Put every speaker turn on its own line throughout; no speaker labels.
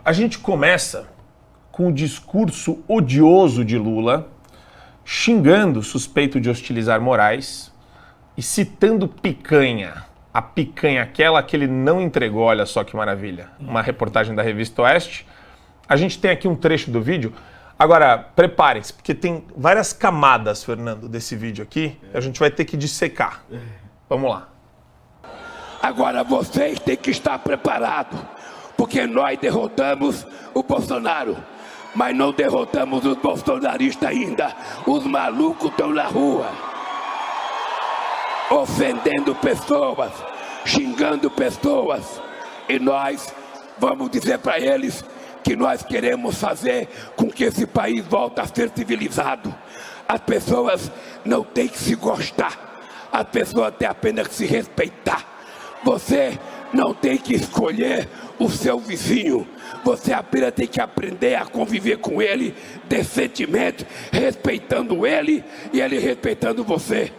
A gente começa com o discurso odioso de Lula, xingando o suspeito de hostilizar Moraes e citando picanha. A picanha, aquela que ele não entregou, olha só que maravilha. Uma reportagem da Revista Oeste. A gente tem aqui um trecho do vídeo. Agora, preparem-se, porque tem várias camadas, Fernando, desse vídeo aqui. A gente vai ter que dissecar. Vamos lá.
Agora vocês têm que estar preparados, porque nós derrotamos o Bolsonaro, mas não derrotamos os bolsonaristas ainda. Os malucos estão na rua, ofendendo pessoas, xingando pessoas, e nós vamos dizer para eles que nós queremos fazer com que esse país volte a ser civilizado. As pessoas não têm que se gostar, as pessoas têm apenas que se respeitar. Você não tem que escolher o seu vizinho, você apenas tem que aprender a conviver com ele decentemente, respeitando ele e ele respeitando você.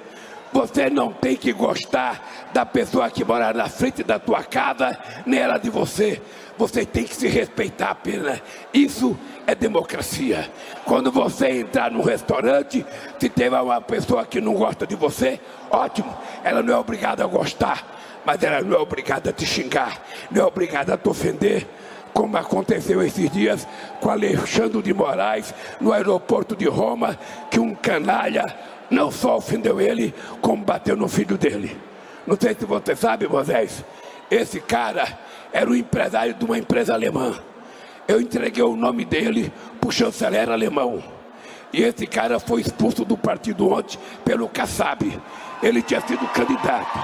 Você não tem que gostar da pessoa que mora na frente da tua casa, nem ela de você. Você tem que se respeitar apenas. Isso é democracia. Quando você entrar num restaurante, se tem uma pessoa que não gosta de você, ótimo, ela não é obrigada a gostar, mas ela não é obrigada a te xingar, não é obrigada a te ofender, como aconteceu esses dias com Alexandre de Moraes no aeroporto de Roma, que um canalha não só ofendeu ele, como bateu no filho dele. Não sei se você sabe, Moisés, esse cara era o empresário de uma empresa alemã. Eu entreguei o nome dele para o chanceler alemão. E esse cara foi expulso do partido ontem pelo Kassab. Ele tinha sido candidato.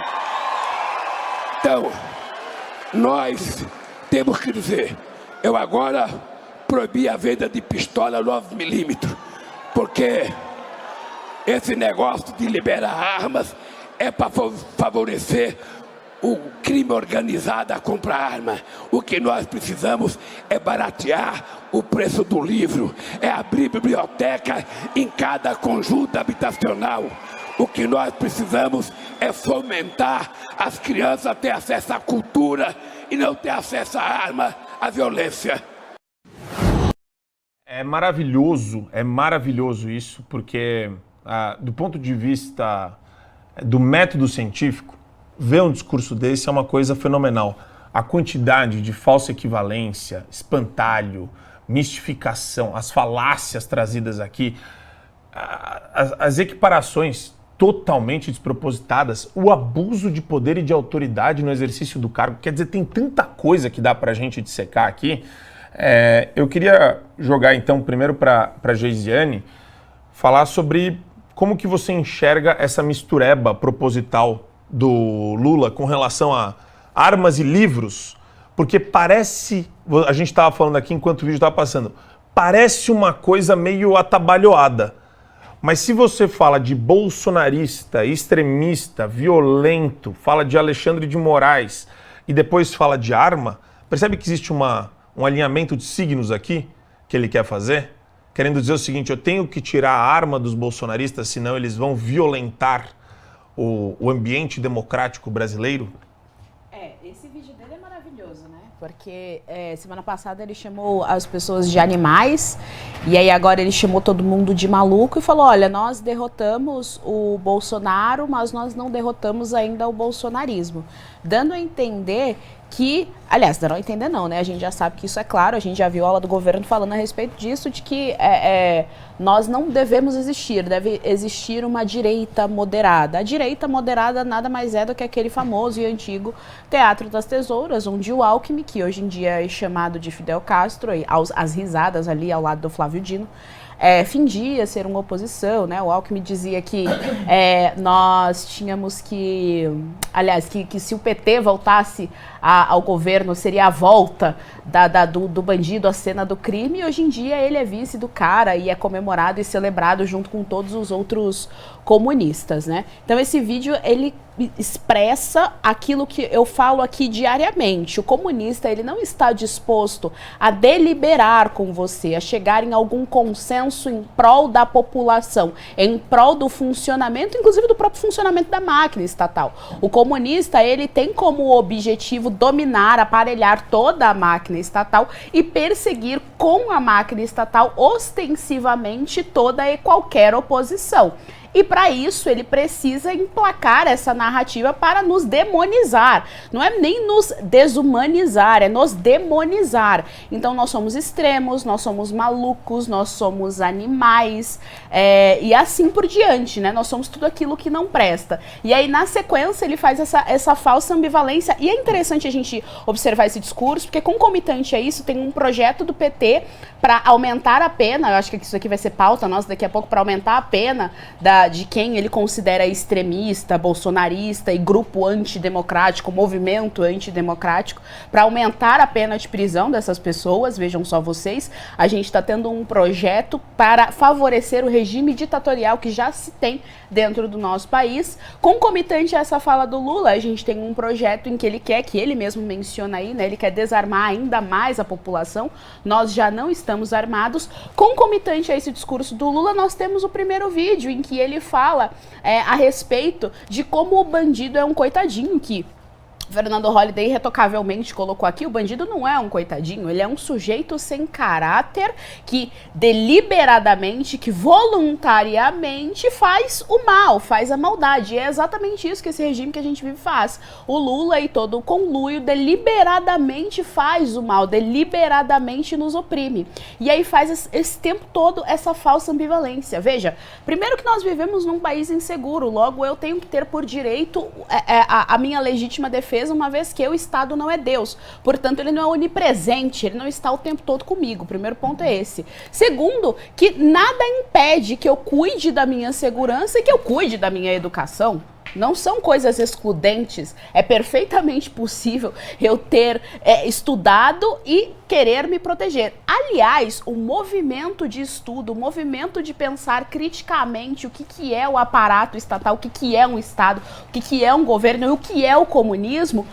Então, nós temos que dizer, eu agora proibi a venda de pistola 9mm, porque esse negócio de liberar armas é para favorecer o crime organizado a comprar arma. O que nós precisamos é baratear o preço do livro, é abrir biblioteca em cada conjunto habitacional. O que nós precisamos é fomentar as crianças a ter acesso à cultura e não ter acesso à arma, à violência.
É maravilhoso isso, porque do ponto de vista do método científico, ver um discurso desse é uma coisa fenomenal. A quantidade de falsa equivalência, espantalho, mistificação, as falácias trazidas aqui, as equiparações totalmente despropositadas, o abuso de poder e de autoridade no exercício do cargo. Quer dizer, tem tanta coisa que dá pra gente dissecar aqui. Eu queria jogar então primeiro para Geisiane falar sobre como que você enxerga essa mistureba proposital do Lula com relação a armas e livros, porque parece, a gente estava falando aqui enquanto o vídeo estava passando, parece uma coisa meio atabalhoada. Mas se você fala de bolsonarista, extremista, violento, fala de Alexandre de Moraes e depois fala de arma, percebe que existe um alinhamento de signos aqui que ele quer fazer? Querendo dizer o seguinte, eu tenho que tirar a arma dos bolsonaristas, senão eles vão violentar o ambiente democrático brasileiro?
Esse vídeo dele é maravilhoso, né? Porque semana passada ele chamou as pessoas de animais, e aí agora ele chamou todo mundo de maluco e falou, olha, nós derrotamos o Bolsonaro, mas nós não derrotamos ainda o bolsonarismo. Dando a entender que, aliás, não entender não, né? A gente já sabe que isso é claro, a gente já viu a aula do governo falando a respeito disso, de que nós não devemos existir, deve existir uma direita moderada. A direita moderada nada mais é do que aquele famoso e antigo Teatro das Tesouras, onde o Alckmin, que hoje em dia é chamado de Fidel Castro, e as risadas ali ao lado do Flávio Dino, fingia ser uma oposição, né? O Alckmin dizia que nós tínhamos que, aliás, que se o PT voltasse ao governo seria a volta do bandido à cena do crime, e hoje em dia ele é vice do cara e é comemorado e celebrado junto com todos os outros comunistas, né? Então esse vídeo, ele expressa aquilo que eu falo aqui diariamente. O comunista, ele não está disposto a deliberar com você, a chegar em algum consenso em prol da população, em prol do funcionamento, inclusive do próprio funcionamento da máquina estatal. O comunista, ele tem como objetivo dominar, aparelhar toda a máquina estatal e perseguir com a máquina estatal ostensivamente toda e qualquer oposição. E para isso ele precisa emplacar essa narrativa para nos demonizar. Não é nem nos desumanizar, é nos demonizar. Então nós somos extremos, nós somos malucos, nós somos animais e assim por diante, né? Nós somos tudo aquilo que não presta. E aí na sequência ele faz essa falsa ambivalência. E é interessante a gente observar esse discurso, porque concomitante a isso tem um projeto do PT para aumentar a pena, eu acho que isso aqui vai ser pauta nossa daqui a pouco, para aumentar a pena de quem ele considera extremista, bolsonarista e grupo antidemocrático, movimento antidemocrático, para aumentar a pena de prisão dessas pessoas. Vejam só vocês, a gente está tendo um projeto para favorecer o regime ditatorial que já se tem dentro do nosso país. Concomitante a essa fala do Lula, a gente tem um projeto em que ele quer, que ele mesmo menciona aí, né, ele quer desarmar ainda mais a população. Nós já não estamos armados. Concomitante a esse discurso do Lula, nós temos o primeiro vídeo em que ele fala a respeito de como o bandido é um coitadinho, que Fernando Holliday retocavelmente colocou aqui. O bandido não é um coitadinho, ele é um sujeito sem caráter que deliberadamente, que voluntariamente faz o mal, faz a maldade. E é exatamente isso que esse regime que a gente vive faz. O Lula e todo o conluio deliberadamente faz o mal, deliberadamente nos oprime. E aí faz esse tempo todo essa falsa ambivalência. Veja, primeiro que nós vivemos num país inseguro, logo eu tenho que ter por direito a minha legítima defesa, uma vez que o Estado não é Deus. Portanto, ele não é onipresente, ele não está o tempo todo comigo. O primeiro ponto é esse. Segundo, que nada impede que eu cuide da minha segurança e que eu cuide da minha educação. Não são coisas excludentes. É perfeitamente possível eu ter estudado e querer me proteger. Aliás, o movimento de estudo, o movimento de pensar criticamente o que é o aparato estatal, o que é um Estado, o que é um governo e o que é o comunismo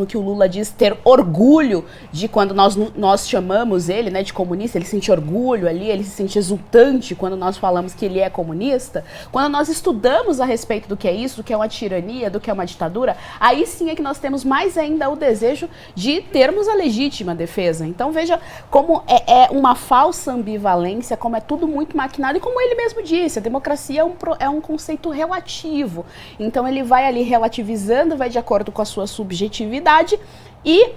que o Lula diz ter orgulho de, quando nós chamamos ele, né, de comunista, ele sente orgulho ali, ele se sente exultante quando nós falamos que ele é comunista. Quando nós estudamos a respeito do que é isso, do que é uma tirania, do que é uma ditadura, aí sim é que nós temos mais ainda o desejo de termos a legítima defesa. Então veja como é uma falsa ambivalência, como é tudo muito maquinado, e como ele mesmo disse, a democracia é um conceito relativo. Então ele vai ali relativizando, vai de acordo com a sua subjetividade, e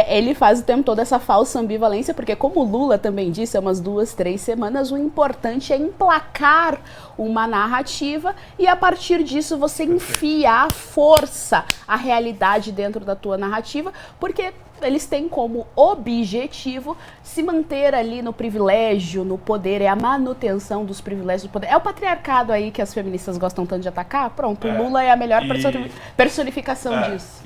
ele faz o tempo todo essa falsa ambivalência, porque como o Lula também disse há umas 2, 3 semanas, o importante é emplacar uma narrativa e a partir disso você enfiar a força, a realidade dentro da tua narrativa, porque eles têm como objetivo se manter ali no privilégio, no poder, é a manutenção dos privilégios do poder. É o patriarcado aí que as feministas gostam tanto de atacar? Pronto, o Lula é a melhor personificação disso.